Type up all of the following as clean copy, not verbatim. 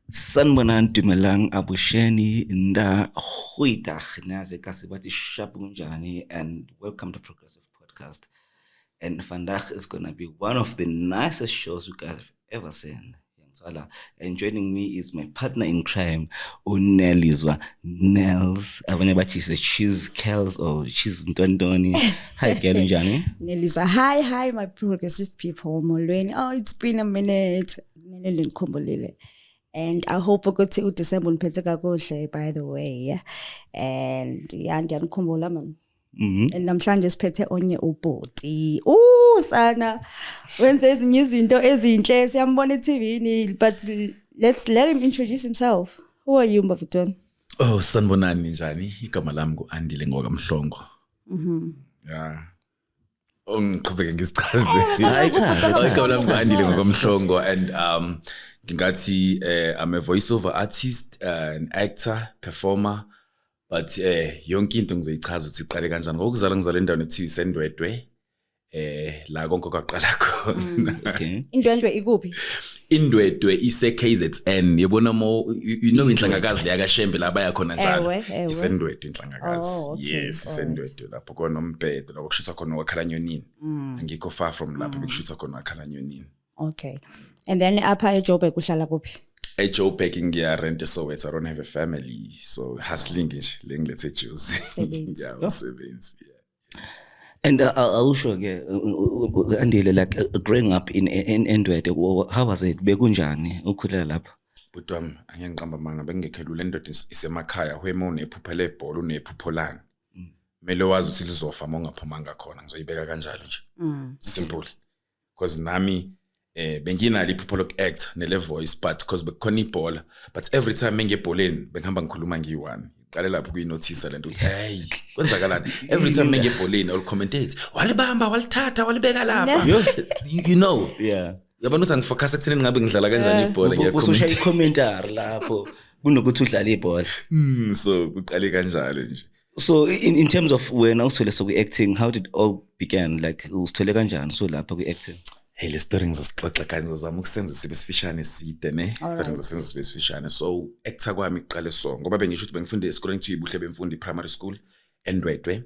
Sanibonani Dumelang Abusheni Nda Goeiedag nazi kasi bathi sharp kunjani and welcome to Progressive Podcast. And vandaag is gonna be one of the nicest shows you guys have ever seen. And joining me is my partner in crime, Unelizwa Nels. Abanye bathi is a cheese Kells or cheese Ntondoni. Hi girl njani? Nelizwa, hi my progressive people. Molweni. Oh, it's been a minute. And I hope ukuthi uDecember uniphethe kakuhle by the way. And ndiyanikhumbula man. And namhlanje siphethe onye ubhoti. Sana wenze ezinye izinto ezinhle siyambona eTV but let's let him introduce himself. Who are you Mbavuton? Oh, sanibonani njani? Igama lami nguAndile ngokamhlongo. Yeah. Ngiqhubeke ngisichaze. Hayi cha. Igama lami nguAndile ngokamhlongo and ngingathi I'm a voiceover artist, an actor, performer, but yonke into ngizoyichaza ukuthi iqale kanjani. Ngokuzala ngizala endaweni ekuthiwa iSendwedwe. La konke kwaqala khona. Okay. Indwendwe ikuphi? Indwedwe ise KZN. Yabona mo you know inhlangakazi leya kaShembe la baya khona njalo. Isendwedwe inhlangakazi. Yes, isendwedwe lapho khona umbhedo la okushutha khona wakhalanyonini. Angikho far from lapho bekushutha khona wakhalanyonini. Okay. And then apha eJoburg uhlala kuphi? eJoburg ngiya rent Soweto. I don't have a family, so hustling nje lengilethe juice. Yeah, usebenzi. And I'll show you, Andile, like growing up in Ndwedwe, how was it? Bekunjani ukhulela lapho? But angeke ngiqamba manga bengekhelula endoda isemakhaya whemo unephupho lebhola unephupho lani. Mele wazi ukuthi lizofa mongaphumanga khona ngizoyibeka kanjalo nje. Simple. Because nami benginalo iphupho lokuact nele voice but because bekhona ibhola but every time mengebholeni bengihamba ngikhuluma ngiyi-1 iqale lapho kuyinothisa lento ukuthi hey kwenzakalani every time mengebholeni I'll commentate walibamba walithatha walibeka lapha you know yabona ukuthi angifocus ekutheni ngabe ngidlala kanjani ibhola ngiyakhomenta commentary lapho kunokuthi udlala ibhola so kuqale kanjalo nje. So in terms of when usithole soku-acting, how did it all begin? Like usithole kanjani so lapha ku-acting? Hey, le story ngizosixoxa kanje ngizama ukusenza sibe sifishane side ne ngizosenza sibe sifishane. So actor kwami iqale so ngoba bengisho ukuthi bengifunde esikoleni kuthiwa ibuhle bemfundi primary school eNdwedwe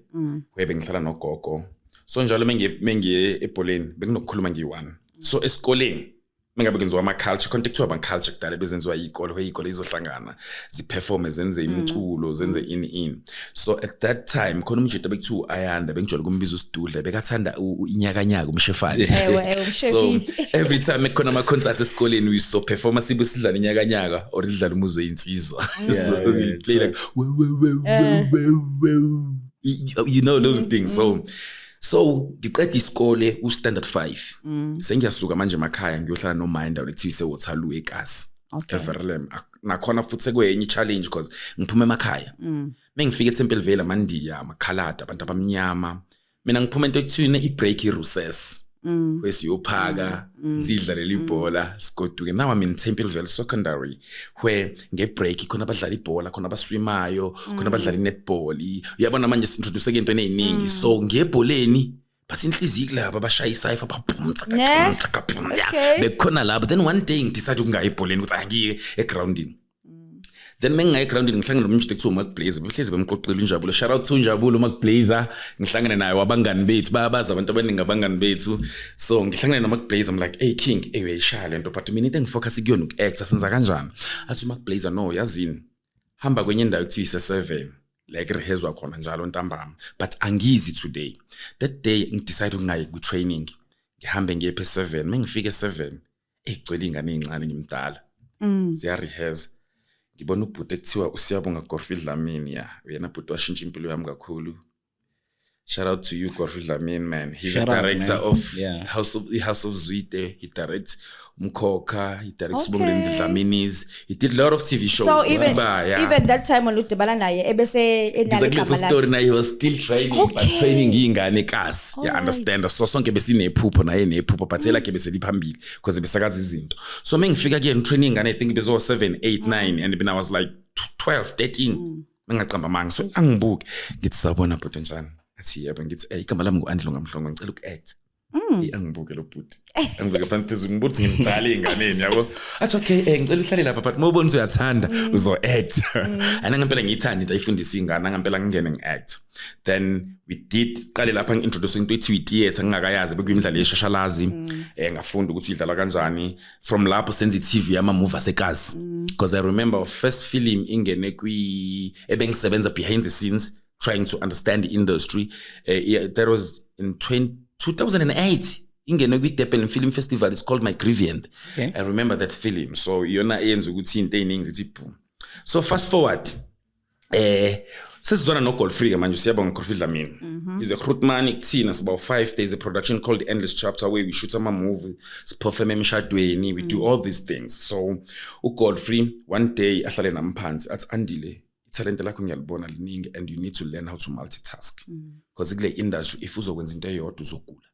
webe ngihlala nogogo. So njalo mengiye ebholeni bekunokukhuluma ngiyi-1. So esikoleni mengabe kenziwa ama-culture contact to ama-culture kudala bezenziwa iy'kole iy'kole izohlangana ziperforme zenze imiculo zenze in. So at that time khona umjida bekuthiwa Ayanda bengijwayele kumbiza uSidudla bekathanda inyakanyaka umshefane. So every time ekhona ama-concerts esikoleni we saw performer sibe sidlala inyakanyaka or idlala umuzwe insizwa. So we play like you know those things. So ngiqeda isikole uStandard 5 sengiyasuka manje emakhaya ngiyohlala noMinda lekuthiwa iseWaterloo eKasi Everlem nakhona futhi sekwenye challenge because ngiphuma emakhaya mengifika eTempelville amandiya amakhalada abantu abamnyama mina ngiphuma into ekuthiwa ibreak iRuses wesiyophaka sidlalela ibhola sigoduke now I'm in Tempelville Secondary where ngebreak khona abadlala ibhola khona abaswimayo khona abadlala netball uyabona manje sintroduce into eziningi so ngebholeni but inhliziyo kulabo abashaya isayfa bekhona labo then one day ngidecide ukungayi ebholeni ukuthi angiye egroundini. Then mengayi egroundini ngihlangana nomjida ekuthiwa uMacBlazer behlezi bemqoqela uNjabulo. Shout out to uNjabulo uMacBlazer ngihlangana naye wabangani bethu bayabaza abantu abaningi abangani bethu. So ngihlangana noMacBlazer I'm like hey King uyayishaya lento but mina into engifocus kuyona ukuact senza kanjani. Athi uMacBlazer no yazini hamba kwenye indawo ekuthiwa ise7 like rehezwa khona njalo ntambama but angizi today. That day ngidecide ukungayi ku training ngihambe ngiye phe7 mengifika e7 egcwele ingane ezincane ngimdala siya rehearse ngibona ubhuti ekuthiwa uSiyabonga Godfrey Dlamini uyena bhuti washintsha impilo yami kakhulu. Shout out to you Godfrey Dlamini man. He's a director of House of Zwide. He directs Mkhokha, he directs Sibongile Dlamini's. He did a lot of TV shows. So even that time when udibala naye ebese enale igama lakhe. Story naye was still training but training ingane eKasi. You understand? So sonke besinephupho naye nephupho but elakhe bese liphambili because besakaza izinto. So mengifika ke training ingane I think bezo 7 8 9 and then I was like 12 13 ngaqamba manga so angibuke ngithi sabona bhuti njani athi yebo ngithi igama lami nguAndile ngokamhlongo ngicela ukuact Angibuke lo bhuti. Angibuke fanele phezulu ngibuthi ngimdala einganeni yabo. Athi okay ngicela uhlale lapha but mawubona uyathanda uzo act. Ana ngempela ngiyithanda into ayifundisa ingane ngempela ngingene ngiact. Then we did qale lapha ngintroduce into ethi theater ngingakayazi bekuyimidlalo yeshashalazi ngafunda ukuthi idlalwa kanjani from lapho senze iTV ama movie asekazi because I remember our first film ingene kwi ebengisebenza behind the scenes trying to understand the industry that was in 2008 ingene kwi Durban Film Festival. It's called My Grievant. Okay. I remember that film. So yona yenza ukuthi into eziningi zithi boom. So fast forward sesizona no Godfrey manje siyabonga Godfrey Dlamini. He's a Grootman kuthina. It's about 5 days a production called The Endless Chapter where we shoot some movie, perform emshadweni, we do all these things. So uGodfrey one day ahlale namphansi athi Andile talent lakho ngiyalibona liningi and you need to learn how to multitask because kule industry if uzokwenza into eyodwa uzogula.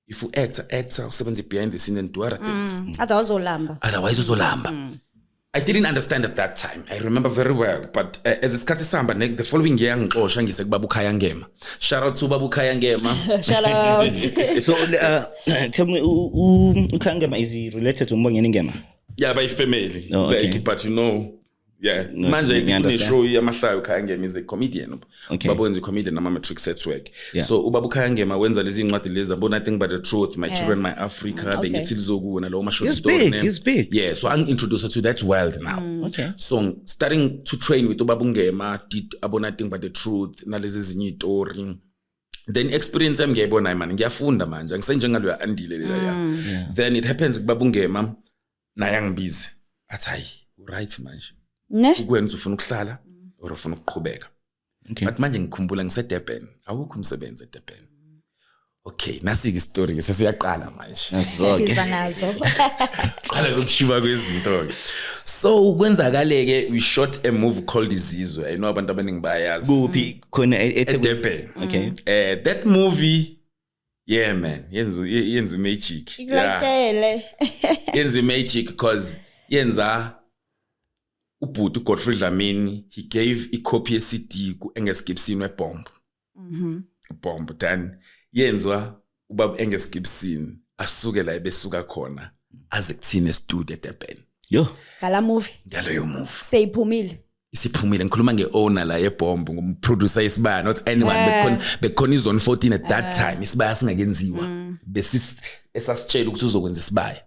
If you actor usebenza behind the scene and do other things otherwise uzolamba. I didn't understand at that time. I remember very well. But as isikhathi sihamba the following year ngixoxa ngise kuBaba uKhaya Ngema. Shout out to Baba uKhaya Ngema. Shout out. So tell me uKhaya Ngema is he related to Mbongeni Ngema? Yeah, by family. Oh, okay. Like, but you know, yeah, manje ngisho yamahlayo uKhaya Ngema is a comedian. Okay. Baba wenza comedian nama matrix set work. Yeah. So ubaba uKhaya Ngema wenza lezi incwadi lezi about nothing but the truth, my children, my Africa, bengithi lizokuna lo ma short story. He's big. Yeah, so I'm introduced her to that world now. Okay. So starting to train with ubaba uNgema did about nothing but the truth nalezi ezinye itori. Then experience yami ngiyayibona man ngiyafunda manje ngisenjengalo Andile leya. Then it happens kubaba uNgema naye angibize athi hayi right manje. Ukwenza ufuna ukuhlala or ufuna ukuqhubeka. Okay. But manje ngikhumbula ngiseDurban awukho umsebenzi eDurban. Okay, nasi istory ke sesiyaqala manje. Siza nazo. Qala ukushiba kwezinto. So kwenzakaleke we shot a movie called Izizwe. I know abantu abaningi bayazi. Kuphi khona eDurban. Okay. That movie yeah man yenza magic. Ikulekele. Yenza magic because yenza ubhuti uGodfrey Dlamini he gave a copy of CD ku Angus Gibson weBomb. Bomb then yenzwa ubaba Angus Gibson asuke la ebesuka khona aze kuthina studio eDurban. Yo. Ngala movie. Ngaleyo movie. Seyiphumile. Isiphumile ngikhuluma ngeowner la yeBomb ngumproducer Isibaya not anyone bekhona izone 14 at that time Isibaya singakenziwa esasitshela ukuthi uzokwenza Isibaya.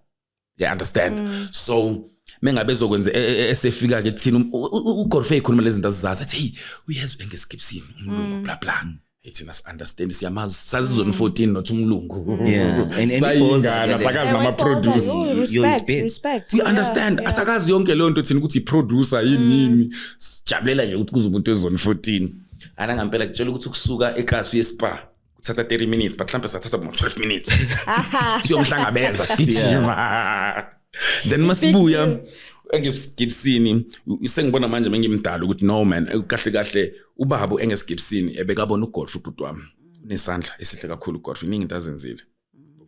You understand? So mengabe ezokwenza esefika ke thina uGodfrey ekhuluma lezi zinto azizazi athi hey uyazi Angus Gibson umlungu bla bla ethi nas understand siyamazi sazizona 14 not umlungu. Yeah. And asakazi nama producer. Respect. You understand asakazi yonke leyo nto thina ukuthi producer yini sijabulela nje ukuthi kuze umuntu ezone 14 ana ngempela kutshela ukuthi ukusuka eKasu yeSpa kuthatha 30 minutes but mhlambe sathatha 12 minutes siyomhlangabeza sigijima. Then masibuya Angus Gibson sengibona manje mengimdala ukuthi no man kahle ubaba uAngus Gibson ebekabona uGodfrey ubhuti wami unesandla esihle kakhulu uGodfrey ningi into azenzile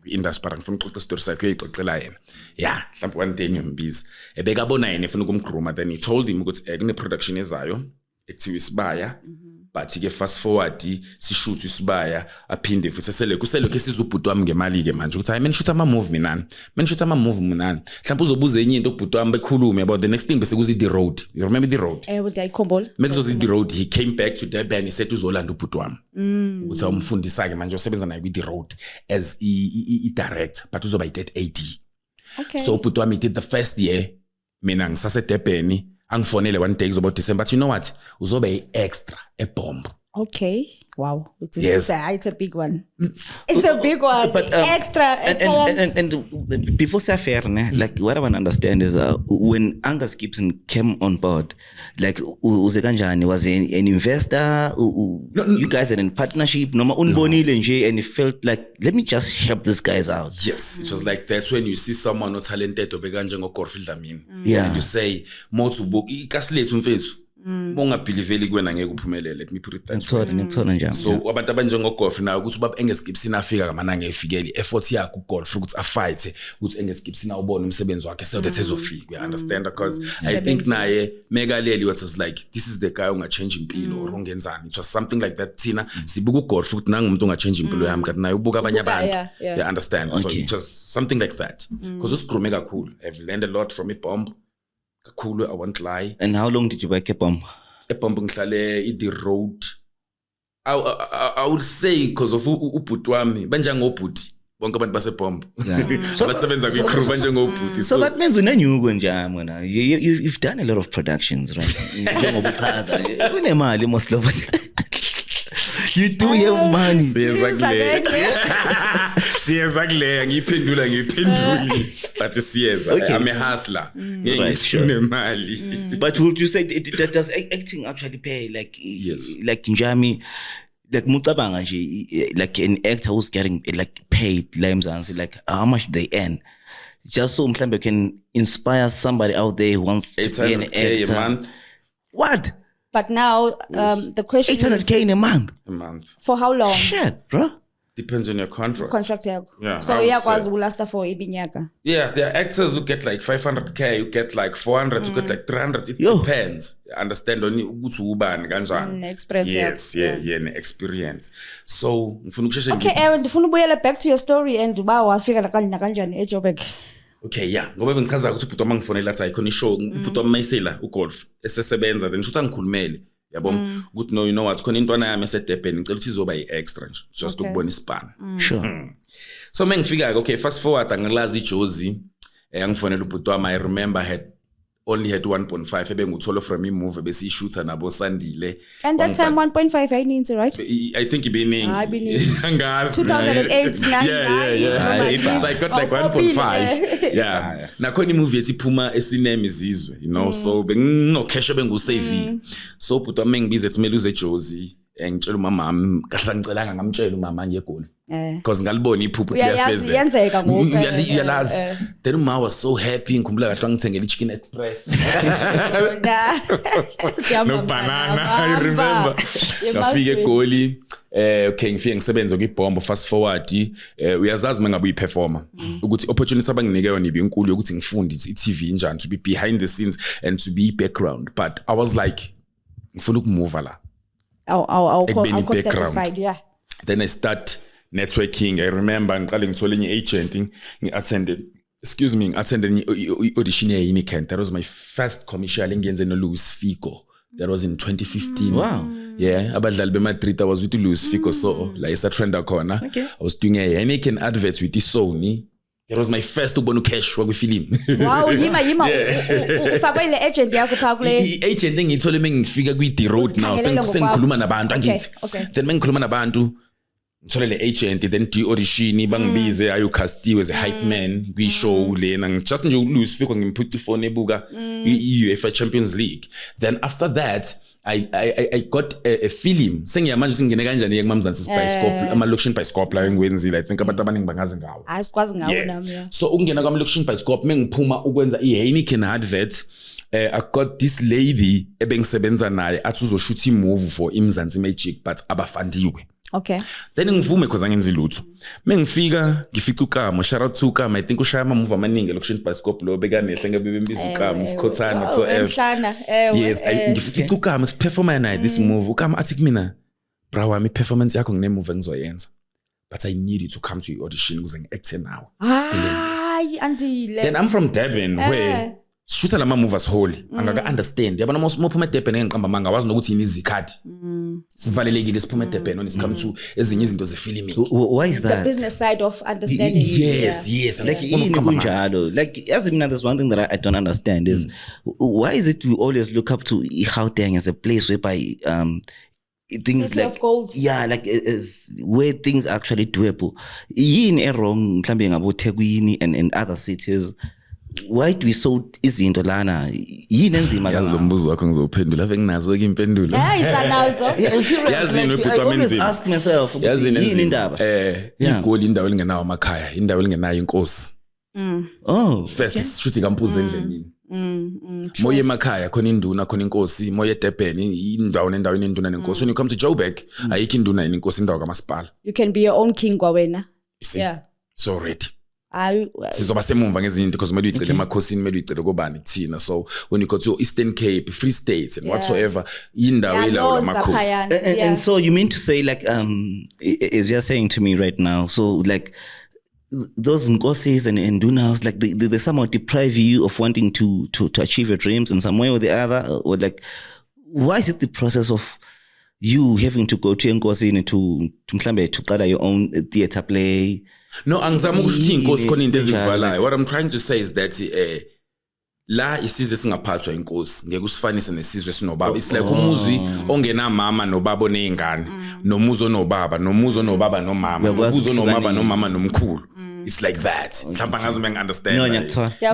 ku-industry ngifuna ukuxoxa story sakhe uyixoxela yena yeah mhlawumbe one day ngiyombiza ebekabona yena efuna ukumgruma then he told him ukuthi kune production ezayo ekuthiwa Isibaya but ke fast forward sishoot Isibaya aphinde futhi kusele ke sizubhuti wami ngemali ke manje ukuthi hayi mina shoot ama movie mina mhlawumbe uzobuza enye into ubhuti wami bekhulume about the next thing bese kuzi The Road. You remember The Road? Udayikhombula. Mekuzozi The Road he came back to Durban he said uzolanda ubhuti wami ukuthi awumfundisa ke manje usebenza naye The Road as i director but uzoba i-AD. Okay. So ubhuti wami did the first year mina ngisase Durban angifonele one day about December but you know what uzobe extra eBomb. Okay. Wow. Yes. It's a big one. It's a big one. But extra and before Safair, like what I want to understand is when Angus Gibson came on board, like uzekanjani was an investor. You guys are in partnership. Noma unbonile nje and it felt like let me just help these guys out. Yes, it was like that's when you see someone not talented obekanje ngoGodfrey Dlamini. Yeah. And you say more to book ikasilethu mfethu. Mongabelieveli kuwena ngeke uphumelele, let me put it that way. Ngithola njalo. So abantu abanjengogolf nayo ukuthi ubaba engeskipsini afika kamananga efikeli effort yakhe ugolf ukuthi afight ukuthi engeskipsini awubona umsebenzi wakhe so that ezofika, you understand, because I think naye megaleli what was like this is the guy unga change impilo or ungenzani, it was something like that. Thina sibuka ugolf ukuthi nanga umuntu unga change impilo yami kanti naye ubuka abanye abantu, you understand. So it was something like that because usikhulume kakhulu. I've learned a lot from iBomb kakhulu, I won't lie. And how long did you work at Bomb? eBomb ngihlale the road. I would say because of ubhuti wami banjengobhuti bonke abantu baseBomb. Basebenza kwi-crew banjengobhuti. So that means unenyuko nje mona. You've done a lot of productions, right? Njengobuchaza unemali most of it. You do have money. Siyeza kuleya ngiyiphendula but siyeza. I'm a hustler. Ngiyifune. But would you say does acting actually pay like yes. Like Njami, like mucabanga nje, like an actor who's getting like paid like how much they earn, just so mhlambe can inspire somebody out there who wants to be an actor. A month. What? But now the question 800K in a month. For how long? Shit, bro. Depends on your contract. Yeah. So iyakwazi ukulasta for ibinyaka. Yeah, there are actors who get like 500K, you get like 400, you get like 300. It depends. You understand on ukuthi ubani kanjani. Experience. Yes, experience. So, ngifuna ukusheshe Okay, Aaron, ndifuna ubuyela back to your story and uba wafika kanjani eJoburg. Okay, yeah. Ngoba bengichaza ukuthi ubhuti wami ngifonela athi ikhona ishow, ubhuti wami Mayisela uGolf esesebenza then shutha ngikhulumele. Yabona ukuthi no, you know what, khona intwana yami eseDurban ngicela ukuthi izoba iextra nje just ukubona ispan. Sure. So mengifika ke okay, fast forward angilazi iJozi angifonela ubhuti wami. I remember I only had 1.5 ebenguthola from movie besiyishootha nabo Sandile. And that time 1.5 ayinini, right? I think ibiningi. Angazi. 2008 yeah. So I got like 1.5. Yeah. Nakhona imovie ethi phuma esinema izizwe, you know, so bengino cash bengu-save. So ubhuti wami ngibize ethi mele uze eJozi. Ngitshela umama wami kahla ngicelanga ngamtshela umama ngeGoli because ngalibona iphupho liyafeza yenzeka ngoku uyalazi. Then umama was so happy ngikhumbula kahle ngithengele iChicken Express no banana. I remember ngafika eGoli okay ngifike ngisebenza kwiBomb. Fast forward uyazazi mangabe uyiperformer ukuthi opportunity abanginike yona ibenkulu ukuthi ngifunde iTV njani, to be behind the scenes and to be background, but I was like ngifuna ukumove la. I'll satisfied, yeah. Then I start networking. I remember ngiqale ngithola enye agent ngi-attended i-audition ye-Unicant. That was my first commercial engiyenze no-Louis Fico. That was in 2015. Wow. Yeah, abadlali beMadrid, I was with Louis Fico, so like isa trend khona. Okay. I was doing a Heineken advert with Sony. It was my first ubona cash wakwi-film. Wow, yima ufakwe ile agent yakho pha kule. I-agent engiyithole mengifika kwi-The Road now sengikhuluma nabantu angithi. Then mengikhuluma nabantu ngithole le agent then audition bangibize ayucastiwe as a hype man kwi-show lena just nje uLouis Fico ngimphuca ifone ebuka i-UEFA Champions League. Then after that I got a film sengiyamanje singene kanjani kuMamzansi Bioscope ama-location Bioscope la engiwenzile. I think abantu abaningi bangazi ngawo. Asikwazi ngawo nami. So ukungena kwama-location Bioscope mengiphuma ukwenza i-Heineken advert. I got this lady ebengisebenza naye athi uzoshoot movie for iMzansi Magic but abafandiwe. Okay. Then ngivume because angenzi lutho. Mengifika ngifica uKamo, shout out to uKamo. I think ushaya ama-movie amaningi location Bioscope lo bekanehle ngabe bembiza uKamo uSikhothana so yes, ngifica uKamo siperforma naye this movie. uKamo athi kumina, bra wami performance yakho ngine movie engizoyenza. But I need you to come to your audition ukuze ngi-acte nawe. Hayi andile. Then I'm from Durban where shootha lama movies whole angaka understand. Yabona mophuma eDurban ngenqamba manga wazi nokuthi yini izikhadi. Sivalelekile siphuma eDurban when it comes to ezinye izinto ze-filming. Why is that? The business side of understanding. Yes. Like yini kunjalo? Like as mina there's one thing that I don't understand is why is it we always look up to Gauteng as a place whereby things City like of gold. Yeah, like is where things are actually doable. Yini wrong mhlambe ngabo Thekwini and other cities? Why do we so izinto lana yini enzima yazi lo mbuzo wakho ngizophendula ave nginazo ke impendulo. Isanazo. Yazini ubhuti wami enzima. Ask myself yini indaba? Igoli indawo lingenawo amakhaya, indawo lingenayo inkosi. Oh, first shuthi kampuze endleleni. moye emakhaya khona induna khona inkosi moye eDurban indawo nendaweni induna nenkosi when you come to Joburg ayikho induna inkosi indawo kamasipala you can be your own king kwawena yeah so ready sizoba semumva ngezinto because kumele uyicele emakhosini kumele uyicele kobani kuthina so when you go to Eastern Cape Free States and whatsoever indawo ilawo lamakhosi and so you mean to say like as you're saying to me right now so like those nkosis and ndunas like they somehow deprive you of wanting to achieve your dreams in some way or the other or like why is it the process of you having to go to enkosini to mhlambe to qala your own theater play no angizama ukuthi inkosi khona into ezivalayo what I'm trying to say is that la isizwe singaphathwa inkosi ngeke usifanise nesizwe sinobaba it's like umuzi ongena mama nobaba onezingane nomuzi onobaba nomuzi onobaba nomama nomuzi onobaba nomama nomkhulu it's like that mhlawumbe ngazi mengiunderstand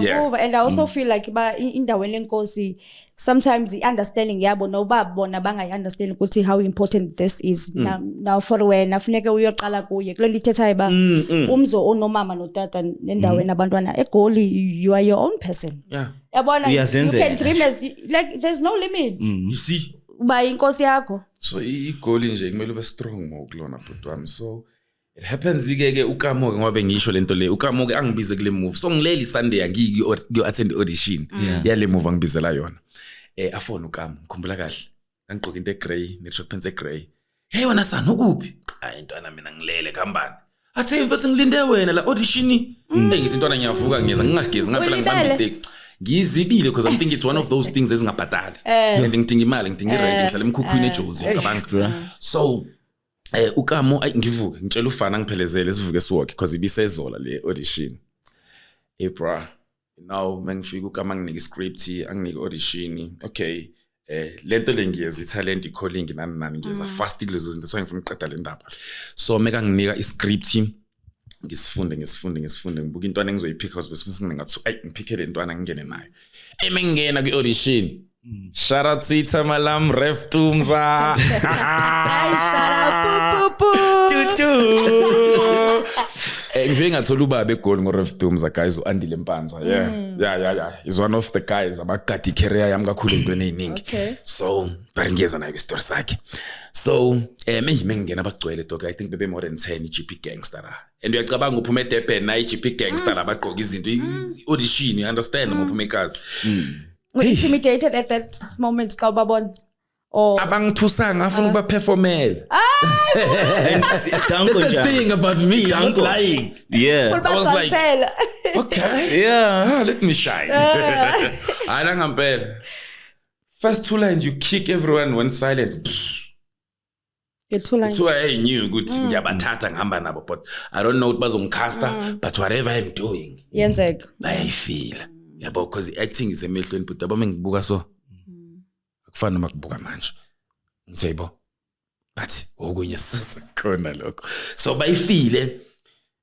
yeah and I also feel like ba indaweni lenkosi sometimes the understanding yabo nobaba bona bangayi-understand ukuthi how important this is now for wena funeke uyoqala kuye kulo lithetha iba umzo onomama notata nendaweni abantwana eGoli you are your own person yabona you can dream as like there's no limit you see ba inkosi yakho so iGoli nje kumele ube strong ngokulona bhuti wami so it happens ke uKamo ke ngobe ngisho lento le uKamo ke angibize kule movie so ngileli Sunday ngiyo attend audition yale movie angibizela yona afona uKamo ngikhumbula kahle ngigqoka into egrey ne-short pants egrey hey wena sana ukuphi hayi ntwana mina ngilele kambani athe mfethu ngilinde wena la audition ngithi ntwana ngiyavuka ngiyeza ngingagezi ngaphela ngibamba iteki ngizibile because I'm thinking it's one of those things ezingabhadali and ngidinga imali ngidinga irent ngihlala emkhukhwini eJozi ngicabanga so uKamo ngivuke ngitshela ufana ngiphelezele sivuke siwalk because ibisezola le audition bra now mangifika uKamo nginika script anginika audition okay lento lengiyeza italent calling nani ngiyeza fast kulezo zinto so ngifuna uqeda le ndaba so meka nginika iscript ngisifunde ngibuka intwana engizoyiphika because bese ngingathi ngiphike le ntwana ngingene nayo emengena ku audition shout out to Itamalam Ref Tumza ngivike ngathola ubaba eGoli ngoRef Tumza guys uAndile Mpanza yeah is one of the guys abagadi career yami kakhulu entweni eziningi so baringeza nayo istory sakhe so mengena abagcwele dog I think bebe more than 10 GP gangster and uyacabanga uphuma eDurban na GP gangster abagqoka izinto audition you understand uphuma ekazi intimidated at that moment ka ubabona or abangithusanga afuna ukuba performela the thing about me I'm lying yeah I was like okay yeah let me shine ayala ngampela first two lines you kick everyone when silent two lines so I knew ukuthi ngiyabathatha ngihamba nabo but I don't know what bazongicasta but whatever I'm doing yenzeka I feel yabo because acting is emehlweni but abame ngibuka so akufana makubuka manje ngiseyibo but okunye sisakhona lokho so bayifile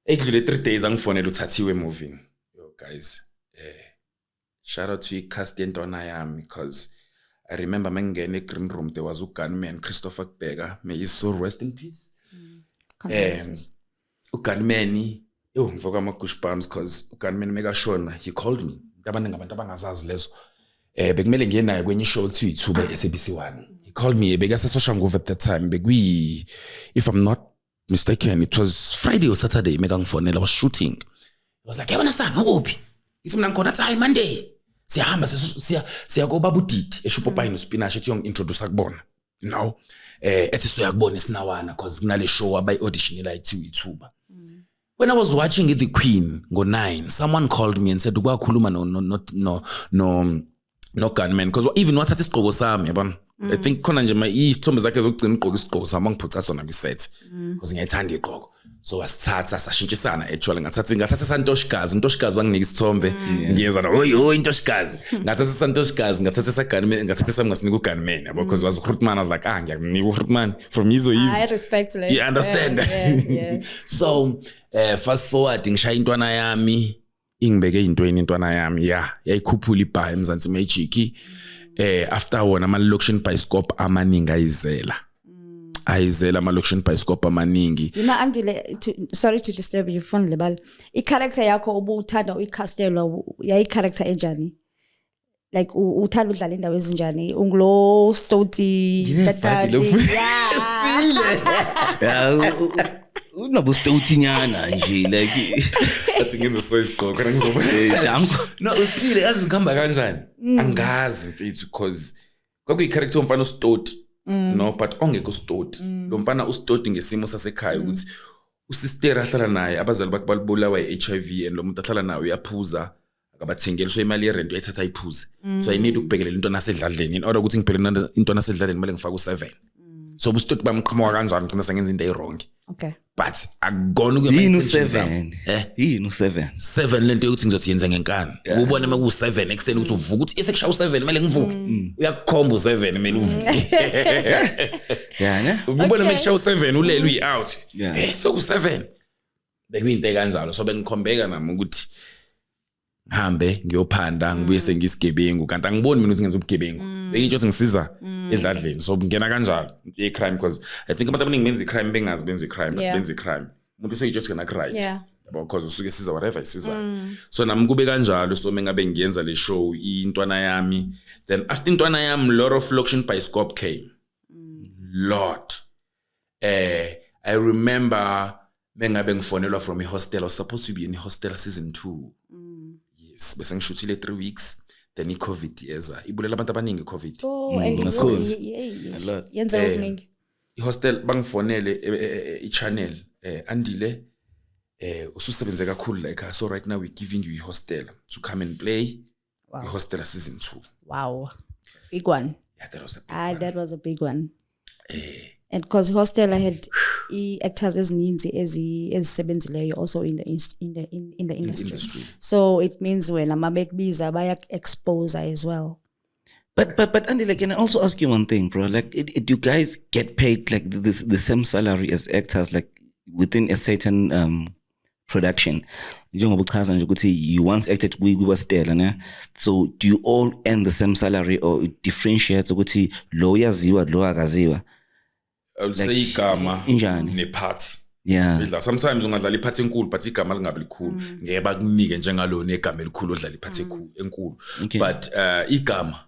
ekudlule 3 days angifonela uthathiwe movie yo guys shout out to cast yentwana yami because I remember mangene egreen room there was uGunman Christopher Kubeka may his soul rest in peace uGunman ngivuka ama goosebumps because uGunman mega shona he called me abantu abangazazi lezo bekumele ngiye naye kwenye show ekuthiwa iThuba SABC1 he called me beka sesosha ngove at that time bekwi if I'm not mistaken it was Friday or Saturday meka ngifonela I was shooting I was like yabona sana ukuphi ithi mina ngikhona hayi Monday siyahamba siya koba budidi eshupo pine spinach ethi yong introduce akubona no ethi soyakubona isinawana because kunale show abay audition la ithiwa iThuba. When I was watching The Queen ngo9 someone called me and said ukwakhuluma no gunman because even wathatha isigqoko sami yabona I think khona nje izithombe zakhe zokugcina igqoko isigqoko sami angiphuca sona kwiset because ngiyayithanda igqoko so wasithatha sashintshisana actually ngathatha Santoshikazi uNtoshikazi wanginika isithombe ngiyeza na oy Intoshikazi ngathatha Santoshikazi ngathatha sagunman ngathatha sami ngasinika ugunman yabo because was uGrootman I was like ngiyakunika uGrootman from Izo I respect like you understand yeah. So fast forward ngishaya intwana yami ingibeke intweni intwana yami yayikhuphula ibha eMzansi Magic after wona ama location bioscope amaningi ayizela ama location bioscope amaningi yima Andile sorry to disturb you phone lebala I character yakho obuthanda uyicastelo yayi character enjani like uthanda udlala indawo ezinjani ungulo stoti tatati unabo stothinyana nje like athi ngenza so isigqoko ngizoba no usile yazi ngihamba kanjani angazi mfethu because kwakuyi character umfana uStoti no but ongekho uStoti lo mfana uStoti ngesimo sasekhaya ukuthi usister ahlala naye abazali bakhe balibulawa iHIV and lo muntu ahlala naye uyaphuza akabathengela so imali yerent uyathatha ayiphuze so I need ukubhekelela into nasedladleni in order ukuthi ngibhekele into nasedladleni manje ngifaka u7 so uStoti bamqhamuka kanjani ngicina sengenza into eyirong okay but akugona ukuya yini u7 yini u7 7 lento yokuthi ngizothi yenza ngenkani ubone maku7 ekseni ukuthi uvuka ukuthi esekushaya u7 manje ngivuke uyakukhomba u7 manje uvuke ne ubone mekushaya u7 ulele uyi out so u7 bekuyinto kanjalo so bengikhombeka nami ukuthi ngihambe ngiyophanda ngibuye sengisigebengu kanti angiboni mina ukuthi ngenza ubugebengu bengitsho singisiza edladleni so ngena kanjalo crime because I think abantu abaningi benza crime bengazi benza crime benza crime umuntu useyitsho singena right yabo because usuke siza whatever isiza so nami kube kanjalo so mengabe ngiyenza le show intwana yami then after intwana yami lot of Lokshin Bioscope came lot I remember mengabe ngifonelwa from a hostel I was supposed to be in a hostel season 2 yes bese ngishuthile 3 weeks then iCovid yeza ibulela abantu abaningi iCovid yenza okuningi ihostel bangifonele ichannel Andile ususebenze kakhulu like so right now we giving you a hostel to come and play ihostel season 2 wow big one yeah that was a big one and because hostel I had actors ezininzi ezisebenzileyo also in the industry so it means when amabekbiza baya expose as well but Andy like can I also ask you one thing bro like do you guys get paid like the same salary as actors like within a certain production njengoba uchaza nje ukuthi you once acted kwiwastela ne so do you all earn the same salary or differentiate ukuthi lo yaziwa lo akaziwa I would say igama nephathi yeah sometimes ungadlala iphathi enkulu but igama lingabe likhulu ngeke bakunike njengalo negama elikhulu odlala iphathi enkulu but igama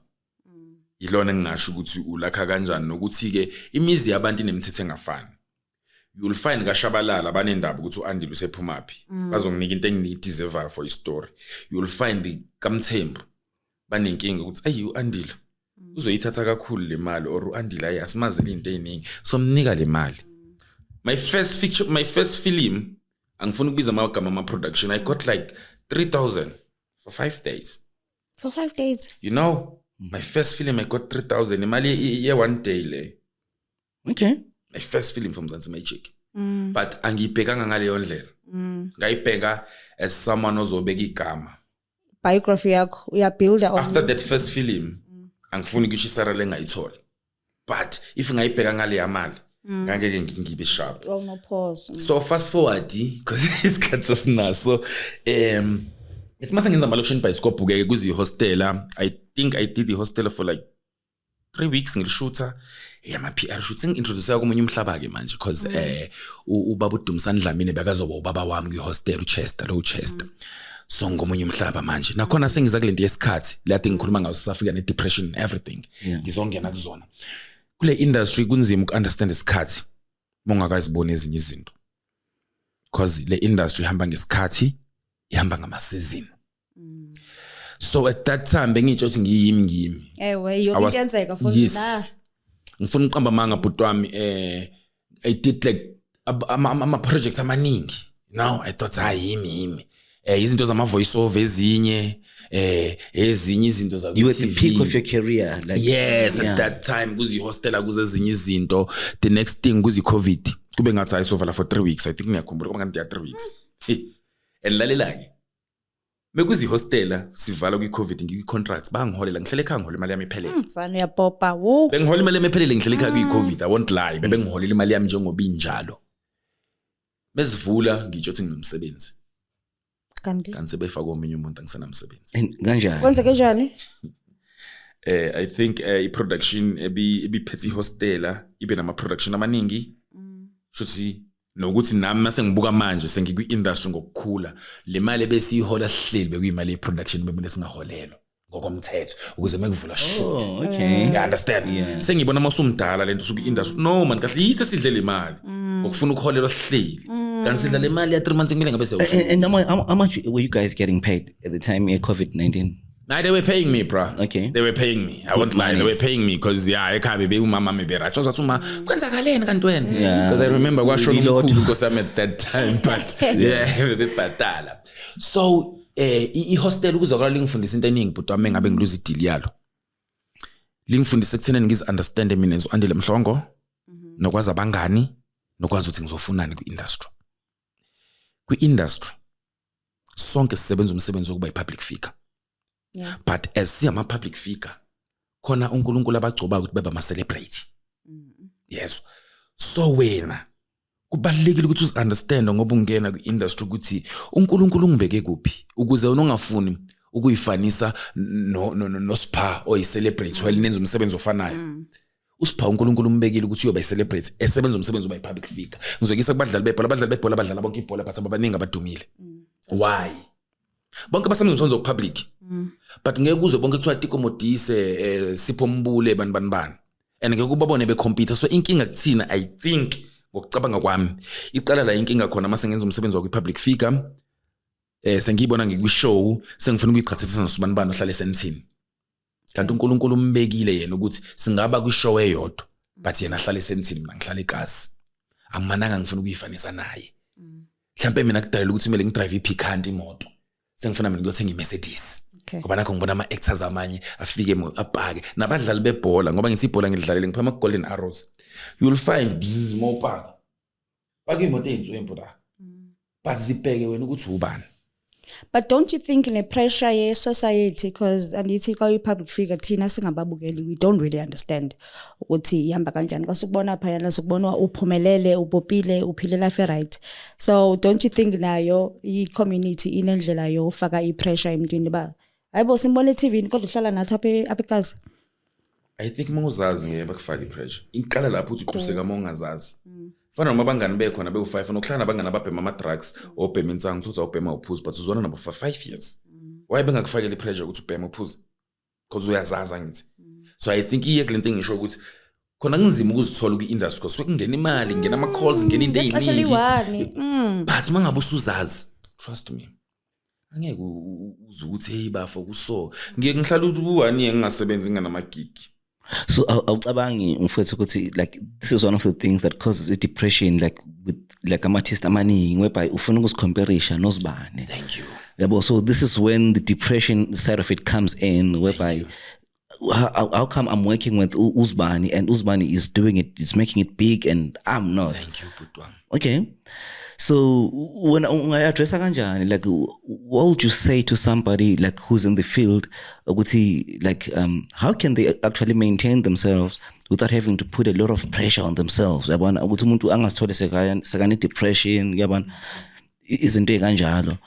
ilona ngingasho ukuthi ulakha kanjani nokuthi ke imizi yabantu inemithetho engafani you'll find kaShabalala abanendaba ukuthi uAndile usephumaphi bazonginika into enginideserve for istory you'll find kaMthembu banenkinga ukuthi ayi uAndile uzoyithatha kakhulu le mali or uAndile ayasimaze into eziningi so mnika le mali my first film angifuna ukubiza amagama ama production I got like 3,000 for 5 days you know my first film I got 3,000 imali ye one day le okay my first film from Mzansi Magic but angiyibhekanga ngale yondlela ngayibheka as someone ozobeka igama biography yakho uya build after that first film angifuni ukuthi isara lengayithola but if ngayibheka ngale yamali ngangeke ngibe sharp no pause so fast forward because isikhathi sasinaso it must ngenza Lokshin Bioscope ke kuzi hostela I think I did the hostela for like 3 weeks ngilishoota yama PR shooting introduce komunye umhlaba ke manje because ubaba uDumisani Dlamini bekazoba ubaba wami kwi-hostel uChester so ngomunye umhlaba manje nakhona sengiza kulento yesikhathi lati ngikhuluma ngayo sisafika ne-depression everything ngizongena kuzona kule industry kunzima uku-understand isikhathi mongakazibona ezinye izinto because le industry ihamba ngesikhathi ihamba ngama-season so at that time bengitsho ukuthi ngiyimi ewe yokuyenzeka futhi la ngifuna uqamba manga bhuti wami I did like ama projects amaningi now I thought yimi izinto zama voice over ezinye ezinye izinto za you at the peak of your career like yes at that time kuzi hostela kuze ezinye izinto the next thing kuzi COVID kube ngathi ayisovala for 3 weeks I think ngiyakhumbula kuba kanti ya 3 weeks and lalelake mekuzi hostela sivala kwi-COVID ngikwi-contracts bangiholela ngihlele ekhaya ngihola imali yami iphelele sana uyapopa wo bengihola imali yami iphelele ngihlele ekhaya kwi-COVID I won't lie bengiholela imali yami njengoba injalo besivula ngitsho ukuthi nginomsebenzi kanti sebefaka omunye umuntu angisanamsebenzi kanjani kwenze kanjani I think i-production ebiphethe ihostela ibe nama production amaningi shothi nokuthi nami mase ngibuka manje sengikwi industry ngokukhula le mali besiyihola sihleli bekuyimali yeproduction bemile singaholelwa ngokomthetho ukuze mekuvula shoot. Oh, okay. You understand? Sengibona masumdala lento suku industry. No man, kahle yithi sidle le mali. Ngokufuna ukuholelwa sihleli. Kanti sidla le mali ya 3 months ngile ngabe sewusho. And how much were you guys getting paid at the time of COVID-19? Nah, they were paying me, bro. Okay. They were paying me. I won't lie. They were paying me because ekhaya be umama mebera. Choza tsuma kwenzakaleni kanti wena? Because I remember kwasho umkhulu nkosami at that time, but bebhatala. So i-hostel ukuzokala lingifundisa into eningi but wami ngabe ngiluza ideal yalo. Lingifundisa ekutheni ngiz-understand mina Andile Mhlongo, nokwazi abangani, nokwazi ukuthi ngizofunani kwi-industry. Kwi-industry sonke sisebenza umsebenzi wokuba i-public figure. Yeah. But as siyama public figure khona uNkulunkulu abagcoba ukuthi beba ma celebrate. Yes. So wena kubalekile ukuthi uzi-understand ngoba ungena kwi-industry ukuthi uNkulunkulu ungibeke kuphi ukuze ungafuni ukuyifanisa no spa or i-celebrate while nenza umsebenzi ofanayo. Usipha uNkulunkulu umbekile ukuthi uyoba i-celebrate esebenza umsebenzi oba i-public figure. Ngizokisa kubadlali bebhola badlala bonke ibhola but abaningi abadumile. Why? Bonke basebenza umsebenzi opublic. But ngeke kuze bonke kuthiwa Tiko Modise Sipho Mbule bani. And ngeke kubabone becompete. So inkinga kuthina I think ngokucabanga kwami iqala la inkinga khona mase ngenza umsebenzi wakwi public figure sengiyibona ngikwishow sengifuna ukuyiqhathanisana noSibani ohlala eSenthini. Kanti uNkulunkulu umbekile yena ukuthi singaba kwishow eyodwa but yena ahlala eSenthini mina ngihlala eKasi. Angimananga ngifuna ukuyifanisa naye. Mhlambe mina kudalela ukuthi kumele ngidrive iPicant imoto. Sengifuna mina ngiyothenga iMercedes. Ngoba nakho ngibona ama-actors amanye afike apake nabadlali bebhola ngoba ngithi ibhola ngidlalele ngiphama ku-Golden Arrows. You'll find bzzz mopaka pake imoto ey'nswempu la but zibheke wena ukuthi ubani. But don't you think in a pressure ye society, because andithi xa uyi-public figure thina singababukeli we don't really understand ukuthi ihamba kanjani xa sikubona phayana sikubona uphumelele upopile uphile life right. So don't you think nayo i-community inendlela yofaka i-pressure emntwini ba hayibo simbona eTV kodwa uhlala nathi apha eKasi? I think mawuzazi ngeke bakufaka i-pressure. Inkala lapho uthi uqhubeka mawungazazi. Fana noma abangani bekhona be-5 nokuhlala nabangani ababhema ama-drugs obhema insangu uthi ubhema uphuzi but uzona nabo for 5 years. Why bengakufakela i-pressure ukuthi ubhema uphuzi? Because uyazazi ngithi. So I think iye kulento engisho ukuthi khona kunzima ukuzithola kwi-industry because sekungena imali ngena ama-calls ngena into eziningi. But mangabe usuzazi trust me angeke uzukuthi hey bafo kuso ngeke ngihlala u1 year ngingasebenzi nganamagigi. So awucabangi mfowethu ukuthi like this is one of the things that causes a depression like with like ama-artist amaningi whereby ufuna ukuzicomparisha noSibani. Thank you. Yabo, so this is when the depression side of it comes in whereby how come I'm working with uSibani and uSibani is doing it, it's making it big and I'm not. Thank you Putwam. Okay. So when I address kanjani, like what would you say to somebody like who's in the field like how can they actually maintain themselves without having to put a lot of pressure on themselves? Yabona ukuthi umuntu angazithole sekane depression yabona izinto ekanjalo.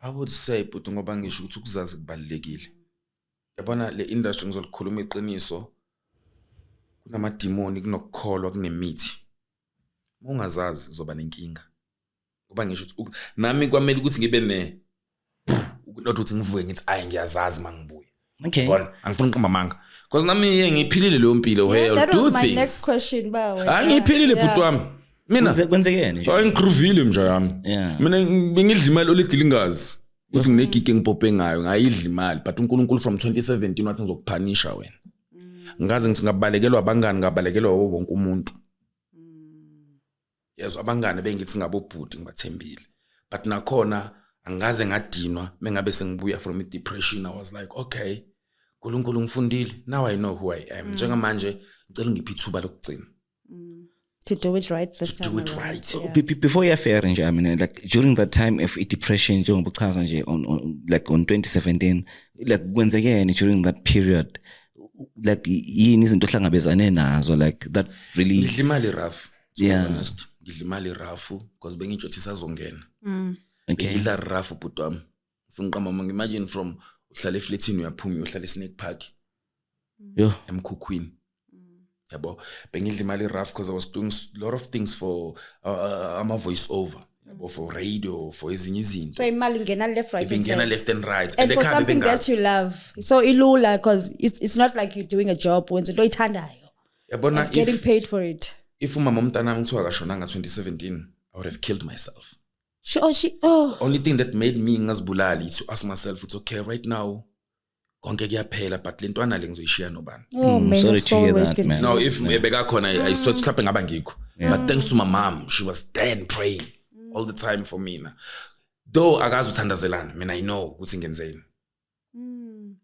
I would say but ngoba ngisho ukuthi ukuzazi kubalekile. Yabona le industry ngizolikhuluma iqiniso kunama demoni kunokukholwa kunemithi. Ungazazi uzoba nenkinga. Ngoba ngisho ukuthi nami kwamele ukuthi ngibe not ukuthi ngivuke ngithi ayi ngiyazazi mangibuye. Okay. Bona angifuni uqamba amanga. Because nami ngiphilile leyo mpilo where that do was things. my next question ba wena. Angiphilile bhuti wami. Mina kwenzekeni nje. Ngikhruvile nje yami. Mina ngidla imali olidila ingazi. Uthi nginegigi engipope ngayo ngayidla imali but uNkulunkulu from 2017 wathi ngizokuphanisha wena. Ngaze ngithi ngabalekelwa abangani ngabalekelwa wonke umuntu. Yes, abangane bengithi ngabobhuti ngibathembile but nakhona angaze ngadinwa mengabe sengibuya from depression. I was like okay uNkulunkulu ngifundile now I know who I am. Njengamanje ngicela ngiphi ithuba lokugcina to do it right this time. Do it right. Before you affair nje I mean like during that time of depression njengoba uchaza nje on like on 2017 like kwenzekeni during that period like yini izinto ohlangabezane nazo like that really ngidla imali rough. Yeah. Honest ngidla imali rough because bengijothi sazongena. Okay. Ngidla rough bhuti wami. Ufuna uqamba manga imagine from uhlala eflatini uyaphuma uyohlala eSnake Park. Yo Emkhukhwini. Yabo bengidla imali rough because I was doing a lot of things for ama voice over. or for radio, for ezinye izinto. So imali ngena left right Ibingena left and right. and for something that you love. So ilula because it's not like you're doing a job when into ithandayo. Yabona Getting paid for it. If umama umntana ngithiwa kashonanga 2017, I would have killed myself. Only thing that made me ngazibulali is to ask myself, it's okay right now. Konke kuyaphela but lentwana le ngizoyishiya nobani. Sorry to hear that, man. No, if beka khona I swear mhlawumbe ngaba ngikho. But thanks to my mom, she was there and praying all the time for me. Though akazi uthandazelana, mina I know ukuthi ngenzeni.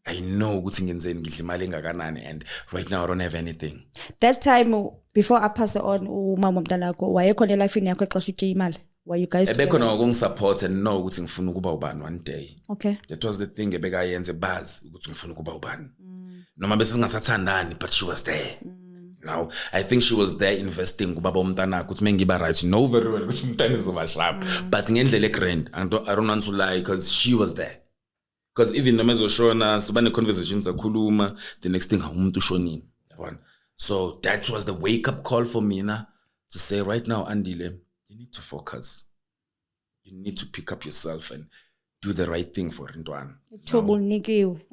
I know ukuthi ngenzeni ngidla imali engakanani and right now I don't have anything. That time before I pass on umama umntanakho wayekhona elifini yakho exesha utye imali. Were you guys together? Ebekhona ngongisupport and know ukuthi ngifuna ukuba ubani one day. Okay. That was the thing ebekayenze bazi ukuthi ngifuna ukuba ubani. Noma bese singasathandani but she was there. Now I think she was there investing kubaba umntanakho ukuthi mengiba right, know very well ukuthi umntana izoba sharp but ngendlela egrand I don't want to lie because she was there. Because even noma ezoshona sibane conversations akhuluma the next thing umuntu ushonini yabona. So that was the wake up call for me to say right now Andile, you need to focus. You need to pick up yourself and do the right thing for Ntwana.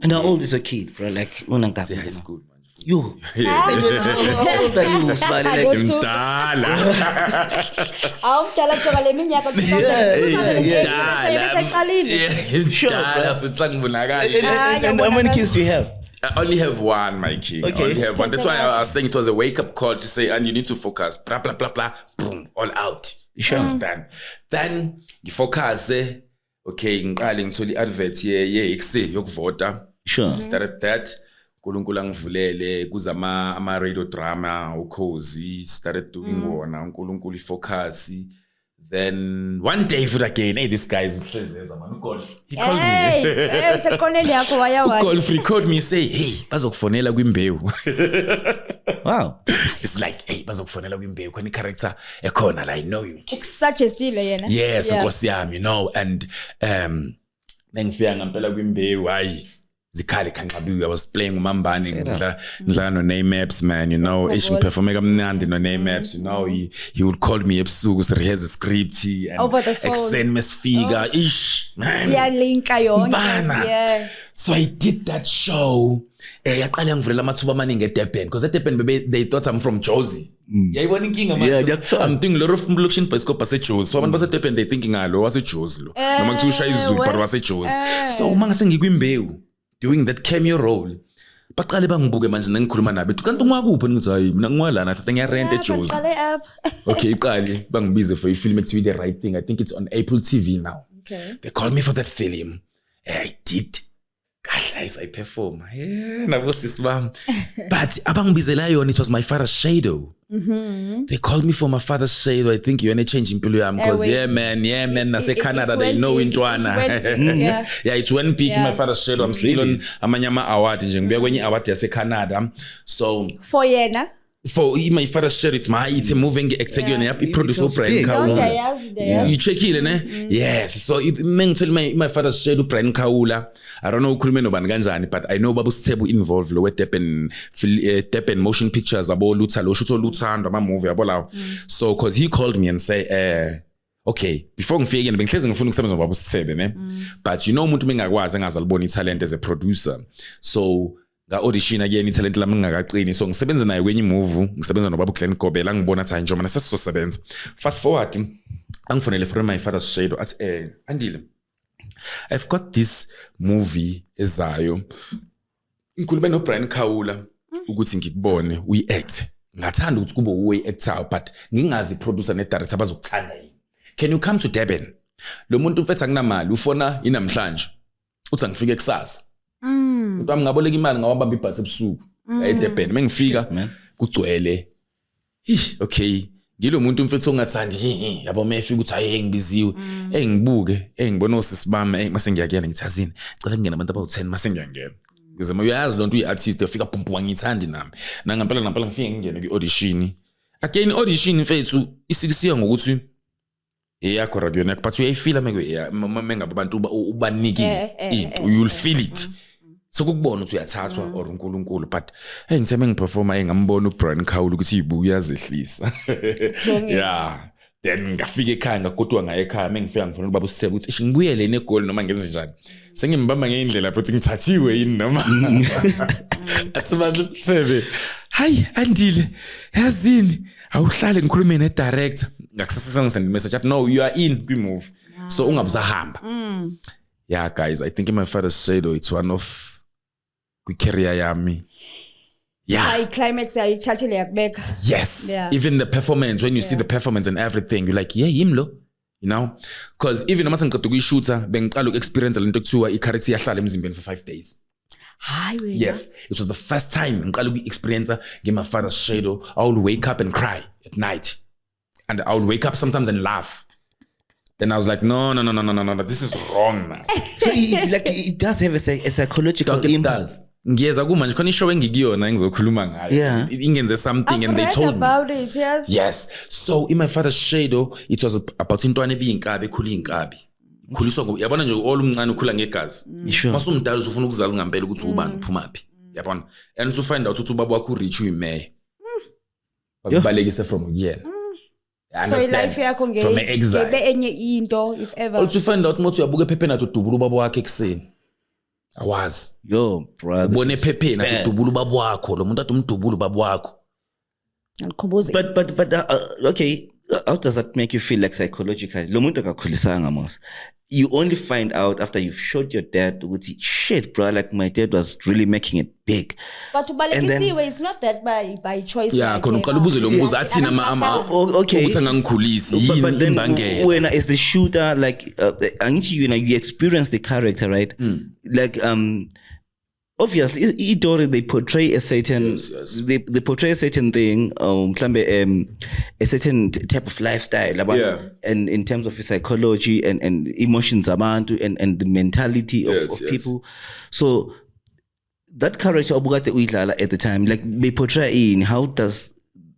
And how old is a kid, bro? Like Say high school, man. You. How old are you, Smiley? Like Mdala. Awumdala kujoka leminyaka 2000. Sure. And how many kids do you have? I only have one, my king. Okay. I only have one. That's why I was saying it was a wake-up call to say, and you need to focus. Blah, blah, blah, blah. Boom. All out. Sure. Understand? Then, you focus. Okay, ngiqale ngithola i-advert ye-XC yokuvota. Sure. Started that. uNkulunkulu angivulele kuzama ama-radio drama, ukhozi. Started doing wona. uNkulunkulu focus. Then one day for again, hey, this guy is Hlezeza, man. He called me. Hey, sekoneli yakho waya. He called me, say, hey, bazokufonela kwimbewu. Wow. It's like, hey, bazokufonela kwimbewu. Kwani character ekhona la, I know you. Suggestile yena. Yes, Nkosi yami, you know, and mengifika ngempela kwimbewu, hayi. Zikhali khanqabiwe. I was playing uMambane ngidlala no Name-Apps, man, you know. Asian performer kamnandi no Name-Apps, you know. He would call me ebusuku to rehearse a script and extend mesifika ish, man. Linka yonke. Yeah. So I did that show. Yaqala ngivulela amathuba amaningi eDurban because eDurban they thought I'm from Jozi. Yayibona inkinga manje. I'm doing a lot of production bioscope baseJozi. So abantu baseDurban they thinking lo waseJozi lo. Noma kuthiwa ushaya iZulu but waseJozi. So manga sengikwimbewu doing that cameo role. Baqale bangibuke manje nengikhuluma nabe. Kanti ungwakuphi ngithi hayi mina ngwalana hlathe ngiyarent eJozi. Okay, iqale bangibize for a film ekuthiwa The Right Thing. I think it's on Apple TV now. Okay. They called me for that film. I did. Gosh, I perform. Yeah, but abangibizela yona, it was my father's shadow. They called me for my father's shadow. I think you want to change in Pilu because yeah man, nase Canada they know Ntwana. Yeah, it went big. My father's shadow. I'm still on Amanyama Award. Njengoba kwenye award yase Canada. So for yena. For my father's shadow, it's a moving executive. He produced Brian Kaula. You check it, ne? Yes. So my father's shadow Brian Kaula. I don't know ukhulume nobani kanjani, but I know Babu Sthebu involved lo Durban Motion Pictures abo Lutha lo shutho Luthando ama movie abo lawo. So cause he called me and say okay, before ngifike yena bengihleze ngifuna ukusebenza noBabu Sithebe, ne? But you know umuntu mengakwazi engazalibona italent as a producer. So audition again italent lami ngingakaqini, so ngisebenza naye kwenye movie, ngisebenza noBaba Glenn Gobela, ngibona ukuthi njengoba sesizosebenza. Fast forward angifonele from my father's shadow at Andile, I've got this movie ezayo, ngikhulume no Brian Kaula ukuthi ngikubone uyi-act. Ngathanda ukuthi kube uyi-actor but ngingazi producer ne director bazokuthanda yini. Can you come to Durban? Lo muntu mfethu akunamali ufona inamhlanje uthi angifike kusasa. Utami ngaboleka imali ngawabamba ibhasi ebusuku eDurban. Mengifika kugcwele. Okay, ngilo muntu mfethu ongathandi yabo mefika uthi hayi ngibiziwe. Ngibuke ngibona osisi bami mase ngiyakuyena ngithi azini cela ngene abantu abawu10 mase ngiyangena. Ngize uyazi lo nto uyi-artist ufika pumpu wangithandi nami. Nangempela ngifike ngingene kwi-audition. Again audition mfethu isikisiya ngokuthi yakho radio yakho but uyayifila mengabe abantu ubanikile into you'll feel it. So kukubona ukuthi uyathathwa or uNkulunkulu but ngithe mengiperforma ngambona uBrian Kaula ukuthi ibuku uyazehlisa. Yeah. then ngafika ekhaya ngagodwa ngaye ekhaya mengifika ngifuna ubaba uSisebe ukuthi ngibuyele negoli noma ngenze njani sengimbamba ngeindlela futhi ngithathiwe yini noma athi manje uSisebe hayi Andile yazini awuhlale ngikhulume ne director ngakusasa ngisend message athi no you are in we move so ungabuzahamba yeah guys I think in my father's shadow it's one of career yami. Yeah. Climax ayithathile yakubeka. Yes. Yeah. Even the performance, when you see the performance and everything, you're like, yeah, him lo. You know? Because even noma sengiqeda ukuyishootha bengiqala uku-experience lento kuthiwa i-character yahlala emzimbeni for 5 days. Hi, really? Yes. It was the first time ngiqala uku-experience my father's shadow. I would wake up and cry at night. And I would wake up sometimes and laugh. Then I was like, no, this is wrong, man. So it does have a psychological impact. It does. Ngiyeza kuma nje khona ishow engikuyona engizokhuluma ngayo ingenze something and they told about me it, yes so in my father's shadow it was about intwana ebiyinkabi ekhula inkabi khuliswa ngoba yabona nje all umncane ukhula ngegazi masumdala usufuna ukuzazi ngempela ukuthi ubani uphumaphi yabona and to find out ukuthi ubaba wakho reach uyimayor bakubalekise from kuyena so life yakho ngebe enye into if ever to find out mothi uyabuka ephepheni athi udubula ubaba wakhe ekseni awazi yo brother ubone ephepheni athi udubula ubaba wakho lo muntu athi umdubula ubaba wakho but okay how does that make you feel like psychologically lo muntu akakhulisanga mos you only find out after you've showed your dad ukuthi shit bro like my dad was really making it big but ubalekisiwe is not that by choice yeah khona uqala ubuze lo mbuzo athi nama okay ukuthi angangikhulisi yini imbangela when as the shooter like angithi you experience the character right like obviously Idori they portray a certain yes. They portray a certain thing mhlambe a certain type of lifestyle about and in terms of psychology and emotions abantu and the mentality of people so that character obukade uyidlala at the time like they portray in how does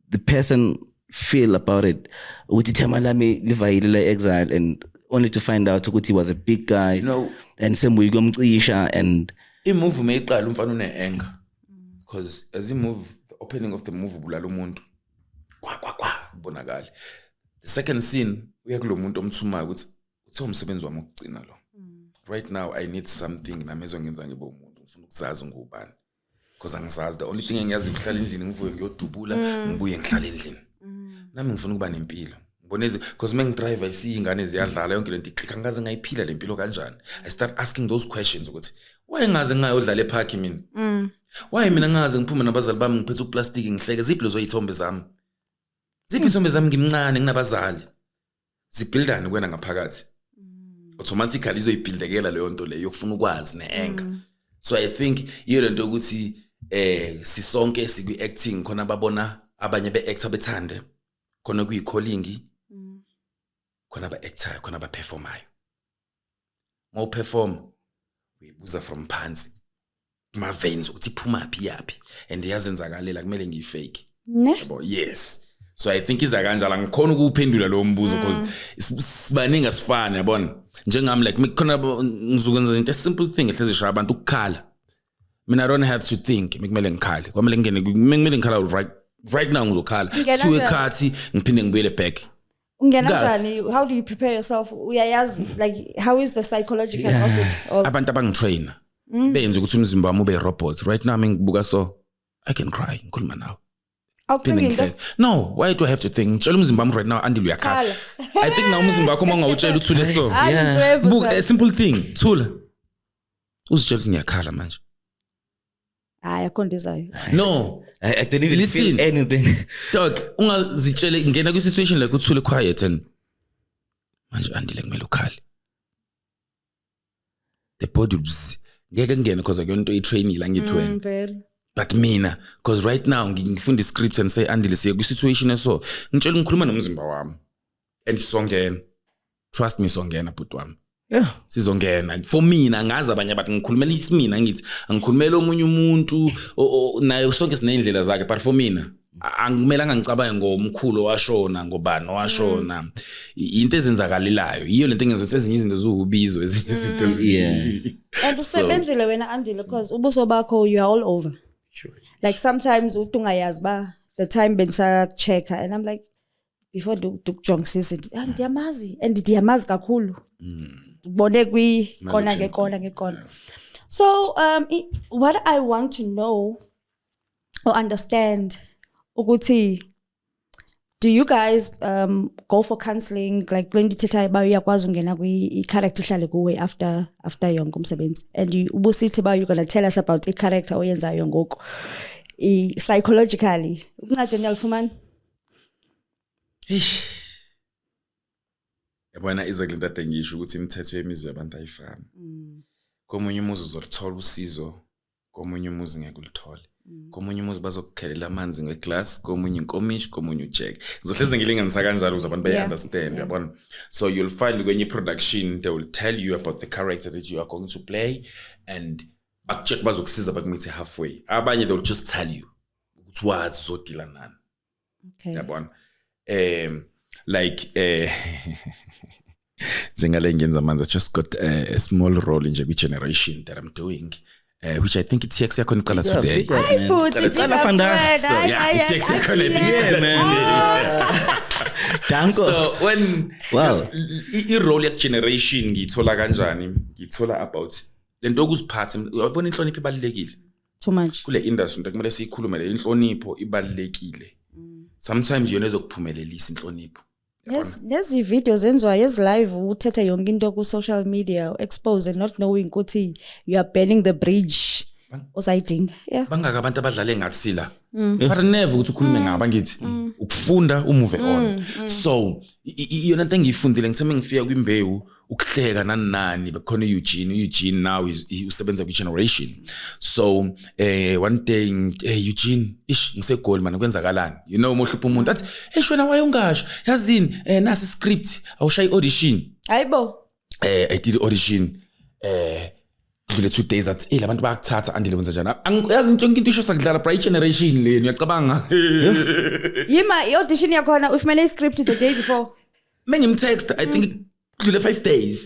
the person feel about it ukuthi thema lami livayile exile and only to find out ukuthi he was a big guy and sembuyi komcisha and movie mayiqala umfana une-anger because as move the opening of the movie bulala umuntu kwa bonakala the second scene uya kulo muntu omthumayo ukuthi umsebenzi wami ukugcina lo right now I need something nami ezongenza ngibe umuntu ngifuna ukuzazi ngubani because angisazi the only thing engiyazi ukuhlala endlini ngivuye ngiyodubula ngibuye ngihlala endlini nami ngifuna ukuba nempilo ngiboneze because mengidrive isingane ziyadlala yonke lento iklikha ngaze ngayiphila lempilo kanjani I start asking those questions ukuthi why ngaze ngayodlala epark mina why mina ngaze ngiphume nabazali bami ngiphethe uplastic ngihleke ziphi lezo izithombe zami ziphi izithombe zami ngimncane nginabazali zibuildane kwena ngaphakathi automatically izoyibuildekela leyo nto leyo yokufuna ukwazi neanger so I think iyo lento ukuthi sisonke sikwi acting khona babona abanye beactor bethande khona kuyi calling khona ba actor khona ba performayo mo perform uyibuza from phansi ma veins ukuthi iphuma phi yapi and yazenzakalela kumele ngiyifake yabo yes so I think iza kanjalo ngikhona ukuphendula lo mbuzo because sibaningi asifana yabona njengami like mikhona ngizokwenza into simple thing ehlezi shaya abantu ukukhala mina I don't have to think kumele ngikhale kwamele ngene kumele ngikhala right now ngizokhala two ekhathi ngiphinde ngibuyele back ungena kanjani how do you prepare yourself uyayazi like how is the psychological of it abantu abangitrain benze ukuthi umzimba wami ube robot right now ngibuka so I can cry ngikhuluma nawe no why do I have to think ngitshela umzimba wami right now andile uyakhala I think now umzimba wakho mangawutshela uthule so book a simple thing thula uzitshela ukuthi ngiyakhala manje akondizayo no I don't even feel anything dog ungazitshele ngena ku situation like uthule quiet and manje andile kumele ukhale the body ngeke ngene because akuyonto itrainile ngithweni but mina because right now ngifunda scripts and say andile siye ku situation eso ngitshela ngikhuluma nomzimba wami and songena trust me songena bhuti wami sizongena for mina ngazi abanye abantu ngikhulumela isimina ngithi angikhulumela omunye umuntu naye sonke sinendlela zakhe but for mina angikumelanga ngicabange ngomkhulu washona ngobani washona into ezenzakalelayo iyo lento engenza ezinye izinto zubizo ezinye izinto and usebenzile wena andile because ubuso bakho you are all over like sometimes uthi ungayazi ba the time bensa checker and I'm like before ukujongisisa ndiyamazi and ndiyamazi kakhulu ubone kona ngekona. So what I want to know or understand ukuthi, do you guys go for counseling, like when ndithetha about uyakwazi ungena kwi-character ihlale kuwe after yonke umsebenzi, and ubusithi ba you're going to tell us about i-character oyenzayo ngoku psychologically ukunceda niyalufumana? Yabona exactly that ngisho ukuthi imithetho yemizi yabantu ayifani. Komunye umuzi uzolithola usizo, komunye umuzi ngeke ulithole. Komunye umuzi bazokukhelela amanzi ngeglass, komunye inkomishi, komunye ucheck. Ngizohleze ngilinganisa kanjalo ukuze abantu understand, yabona. So you'll find kwenye production they will tell you about the character that you are going to play, and bakucheck bazokusiza bakumithe halfway. Abanye they will just tell you ukuthi wazi uzodila nani. Okay. Yabona. Like njengale ngenza manje, I just got a small role nje kwi-generation that I'm doing, which I think TX yakho niqala today. Qala fanda. So yeah, TX yakho Danko. So when i-role yak-generation ngiyithola kanjani? Ngiyithola about lento okuziphatha. Uyabona inhlonipho ibalulekile. Too much. Kule industry into kumele siyikhulume le inhlonipho ibalulekile. Sometimes yona ezokuphumelelisa inhlonipho. Lezi videos enzwa yes live uthetha yonke into ku social media, expose and not knowing ukuthi you are burning the bridge osayidinga. Yeah. Bangaka abantu abadlale ngathi sila. But never ukuthi ukhulume ngaba ngithi ukufunda move on. So yona into engiyifundile ngitheme ngifika kwimbewu ukuhleka nani bekhona Eugene now usebenza kwi-generation. So one day Eugene ngisegoli man kwenzakalani, you know mohlupha umuntu athi shwena wayongasho yazini nasi script awushayi audition. Hayibo I did audition kule 2 days athi labantu bayakuthatha andile wenza njani, angiyazi into isho sakudlala bright generation leni uyacabanga. Yima i-audition yakhona ufumene i-script the day before. Mengimtext I think kule 5 days.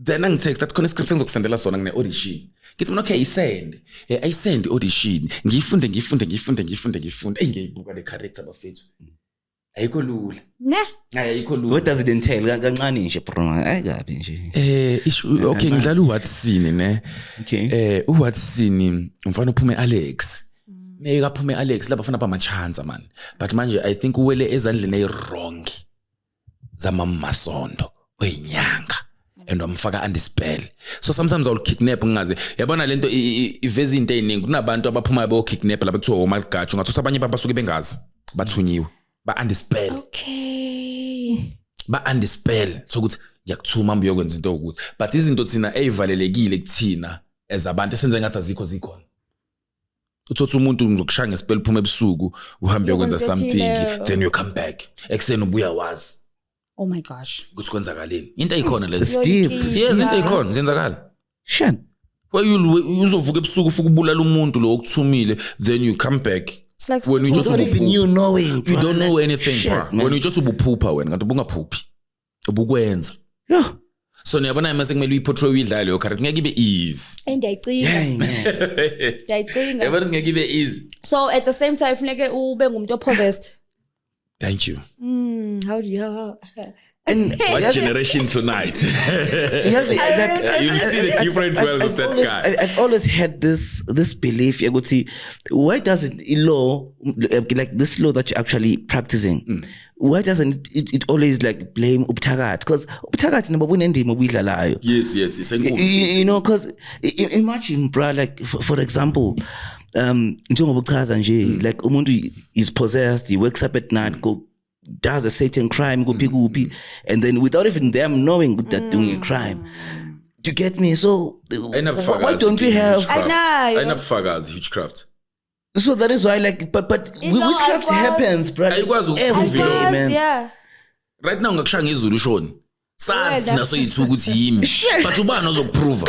Then angitext that khona script engizokusendela sona ngine audition. Ngithi mina okay I send audition. Ngiyifunde ngiyibuka le character bafethu. Ayikho lula. Ne? Ayikho lula. What does it entail? Kancane nje bro. Ayikabi nje. Okay ngidlala uWhat Scene ne. Okay. uWhat Scene umfana uphume Alex. Meka phume Alex lapha bafana bamachance man. But manje I think uwele ezandleni eyirong zamamasondo wenyanga and wamfaka undispell. So sometimes I will kidnap ngaze yabona lento iveza into eziningi kunabantu abaphuma bo kidnap lapha kuthiwa omalgatshu ngathi abanye babasuke bengazi bathunyiwe ba undispell. Okay. Ba undispell so ukuthi ngiyakuthuma mbi yokwenza into ukuthi but izinto thina ezivalelekile kuthina ezabantu esenze ngathi azikho zikhona. Uthothi umuntu ngizokushaya ngespell phuma ebusuku uhambe yokwenza something then you come back ekseni ubuya wazi. Oh my gosh. Kuthi kwenzakaleni into eyikhona lezo. Yes, into eyikhona zenzakala. Shan. Uzovuka ebusuku ufuka ubulala umuntu lo okuthumile then you come back. It's like when you just even you knowing you don't know anything bro. Man. When you just ubuphupha wena kanti ubungaphuphi ubukwenza. Yeah. So niyabona mase kumele uyiportray uyidlale yo character ngeke ibe easy. Ndiyayicinga. Yabona ngeke ibe easy. So at the same time funeke ube ngumuntu oppossessed. Thank you. How do you And what generation tonight? You'll see the different dwells of that guy. I've always had this belief, Yaguti, why doesn't law, like this law that you're actually practicing, why doesn't it always like blame Ubtagat? Because Ubtagat number one ending layo. Yes. You know, because imagine, bro, like for example, like umuntu is possessed, he wakes up at night, does a certain crime, and then without even them knowing that they're doing a crime. Do you get me? So why don't we have? I know Faga's Hitchcraft. So that is why, like, but witchcraft happens, bro. Every day, man. Yeah. Right now, ngakushaya ngezulu shoni. Sazi naso yithu ukuthi yimi. But ubani ozokuprova?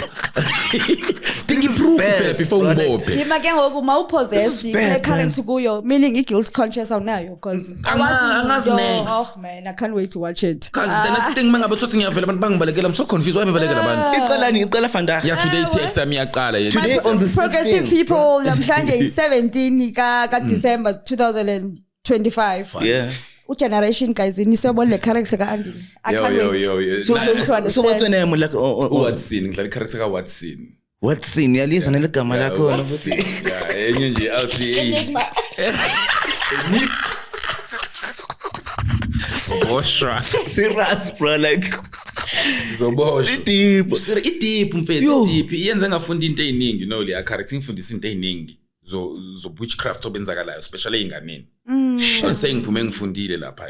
Stinky proof before ungibophe. Yima ke ngoku ma upossessed le character kuyo, meaning i-guilt conscious awunayo because oh man, I can't wait to watch it. Because the next thing mangabe thothi ngiyavela abantu bangibalekela, I'm so confused why bebalekela abantu. Icala fanda. Yeah, today TX yami iyaqala. Today on the 16th. Progressive people namhlanje 17 ka December 2025. Yeah. generation guys nisiyobona le character ka Andy. I can't wait. So what's your name like Watson ngidlala i-character ka Watson. Watson yalizwa neligama lakho futhi. Yeah, enye nje awuthi Boshra. Serious bro like Sizoboshwa. Idip mfethu idip iyenza ngafunda into eziningi le character ngifundisa into eziningi zo witchcraft obenzakalayo especially einganeni. Saying ngiphume ngifundile lapha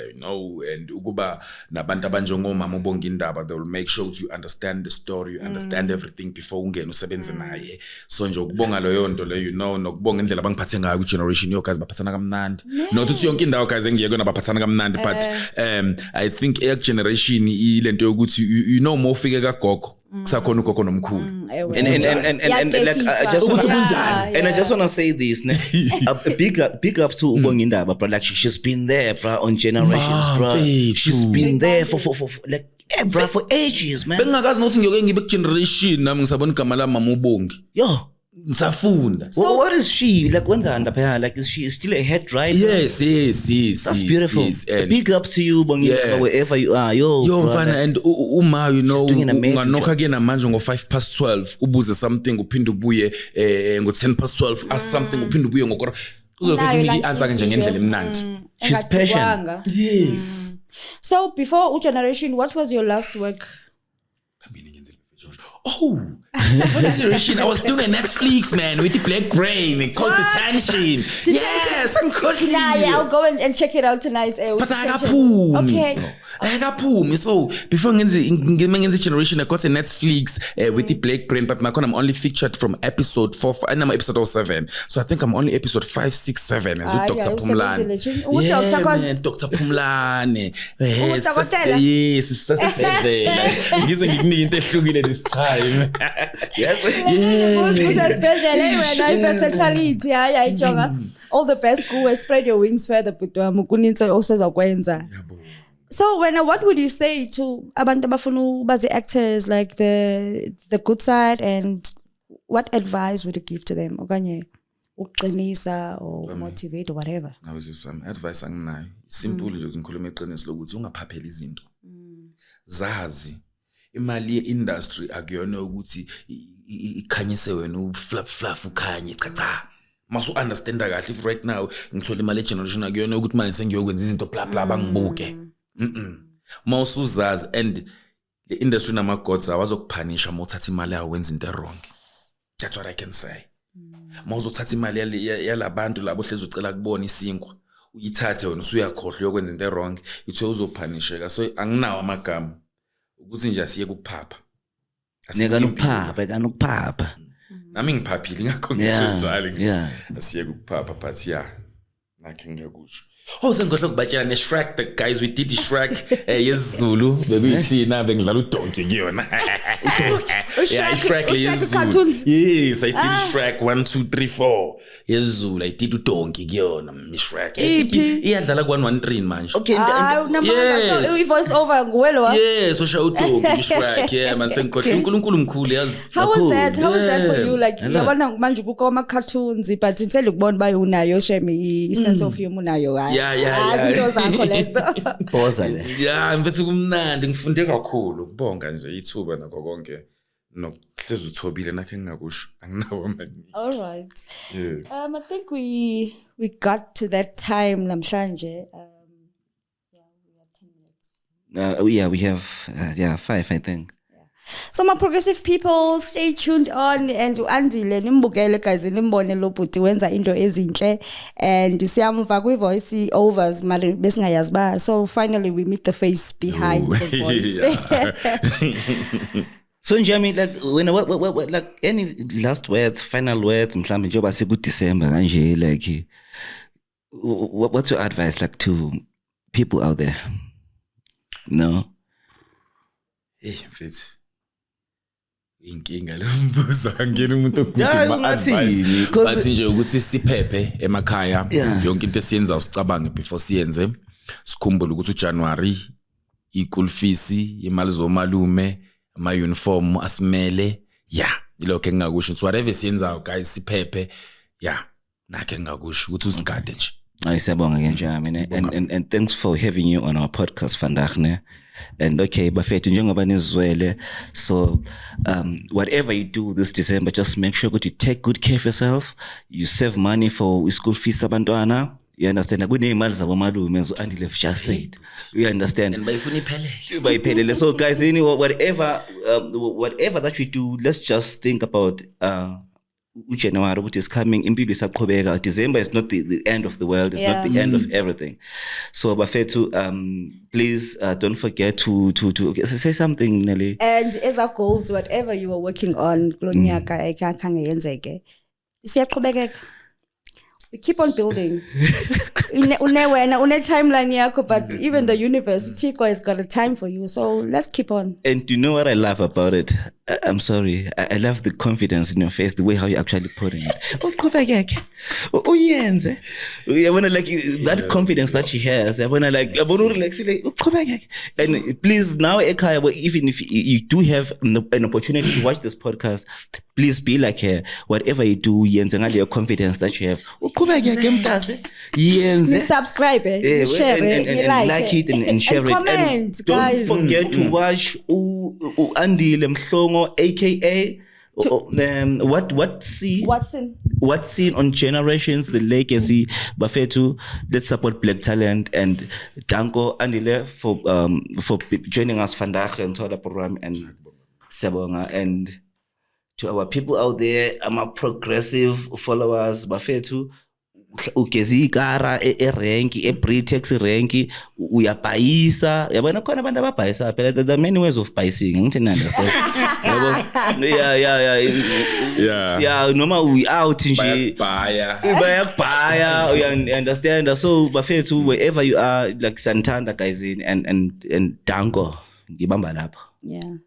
and ukuba nabantu abanjengomama ubonga indaba they will make sure that you understand the story, you understand everything before ungena usebenze naye. So nje ukubonga lo yonto le nokubonga indlela abangiphathe ngayo ku generation yo guys baphathana kamnandi. Not ukuthi yonke indawo guys engiyeke nabaphathana kamnandi but I think a generation ilento yokuthi you know more ufike kagogo kusakhona ugogo nomkhulu. And like I just want to say this big up to ubonga indaba bro like she's been there bro on generations bro. She's been there for like bro for ages man. Bengakazi nokuthi ngiyoke ngibe ku generation nami ngisabona igama la mama ubongi. Yo Nsafunda. So what is she like wenza ndapha like is she still a head writer? Yes. That's beautiful. Big up to you Bongi wherever you are. Yo mfana and uma unganokha ke namanje ngo 5:12 ubuze something uphinde ubuye ngo 10:12 ask something uphinde ubuye ngo uzokunika i-answer kanje ngendlela emnandi. She's patient. Yes. So before generation what was your last work? Oh, generation! I was doing a Netflix man with the black brain called Detention. Yes, I'm calling you. Yeah, I'll go and check it out tonight. But I got boom. Okay. I got boom. So before ngenze generation, I got a Netflix with the black brain, but I'm only featured from episode 4 and I'm episode 7. So I think I'm only episode 5, 6, 7. As Dr. Pumlane. Yeah, man, Dr. Pumlane. Yes, it's such a pleasure. Ngize ngikunika into ehlukile this time. All the best go spread your wings further but also zakwenza. So what would you say to abantu abafuna bazi actors like the good side and what advice would you give to them okanye uqinisa or motivate or whatever? I was just advice anginayo simple nje ngikhuluma eqiniso lokuthi ungaphaphela izinto zazi imali ye-industry akuyona ukuthi ikhanyise wena uflap ukhanye cha masu understand kahle if right now ngithola imali generation akuyona ukuthi manje sengiyokwenza izinto bla bangibuke mawusuzazi and the industry nama gods awazokuphanisha mawuthatha imali yawo wenza into wrong. That's what I can say. Mawuzothatha imali yalabantu labo hlezi ucela kubona isinkwa uyithathe wena usuyakhohlwa yokwenza into wrong ithe uzophanisheka so anginawo amagama ukuthi nje asiye kuphapha nekuphapha nami ngiphaphile ngakho ngisho njalo asiye kuphapha but nakhe ngiyakusho sengohlo kubatshela neShrek the guys we did Shrek yesiZulu bekuyithina bengidlala uDonkey kuyona Shrek yesiZulu yes I did Shrek 1 2 3 4 yesiZulu I did uDonkey kuyona Shrek iyadlala ku 113 manje okay yes voice over nguwelo yes usha uDonkey Shrek man sengikhohle uNkulunkulu mkhulu yazi. How was that for you like yabona manje kukho ama cartoons but until ukubona baye unayo shame sense of humor nayo izinto zakho lezo boza le mfethu kumnandi ngifunde kakhulu kubonga nje ithuba nakho konke nokuhlezi uthobile nakhe ngingakusho anginawo amaningi. All right. I think we got to that time namhlanje. We have 10 minutes. We have 5 I think. So my progressive people, stay tuned on and andile nimbukele guys nimbone lo bhuti wenza into ezinhle and siyamva kwi voice overs mali besingayazi ba so finally we meet the face behind the voice. So Njami like what like any last words final words mhlambe njoba siku December kanje like what's your advice like to people out there? No. Mfethu inkinga lombuzo angena umuntu okudima advice bathi nje ukuthi siphephe emakhaya yonke into esiyenza usicabange before siyenze sikhumbule ukuthi uJanuary school fees imali zomalume ama uniform asimele ilokho engakusho ukuthi whatever siyenzayo guys siphephe nakhe ngakusho ukuthi usigade nje Siyabonga ke njami and thanks for having you on our podcast Vandag. And okay, bafethu njengoba nizwele, so whatever you do this December, just make sure that you take good care of yourself, you save money for school fees abantwana. You understand? Kunemali zabo malume as Andy Left just said. You understand? And bayiphelele. So guys, anyway, whatever that we do, let's just think about January, which is coming. Impilo isaqhubeka. December is not the end of the world. It's not the end of everything. So bafethu, please don't forget to say something, Nelly. And as our goals, whatever you are working on, kulonyaka ekakhange yenzeke. Siyaqhubekeka. We keep on building. Une timeline yakho, but even the universe, Chico has got a time for you. So let's keep on. And do you know what I love about it? I'm sorry. I love the confidence in your face, the way how you're actually putting it. I wanna like that confidence that she has. I wanna like, and please now, Ekaya, even if you do have an opportunity to watch this podcast, please be like her. Whatever you do, your confidence that you have. Subscribe, share and like it and share it. Comment, and guys. Don't forget to watch Andy Lemhlongo, aka what's in on Generations, the legacy. Bafethu, let's support black talent, and Danko Andile for joining us Vandag and the program, and Sebonga, and to our people out there, our progressive followers, Bafethu. Ugezi ikara eranki e-Britex ranki uyabhayisa yabona khona abantu ababhayisa phela. There are many ways of buying, ngithi understand. Yeah noma we out nje bayabhaya, you understand. So bafethu, wherever you are, like Santanda guys, and Danko ngibamba lapha. Yeah.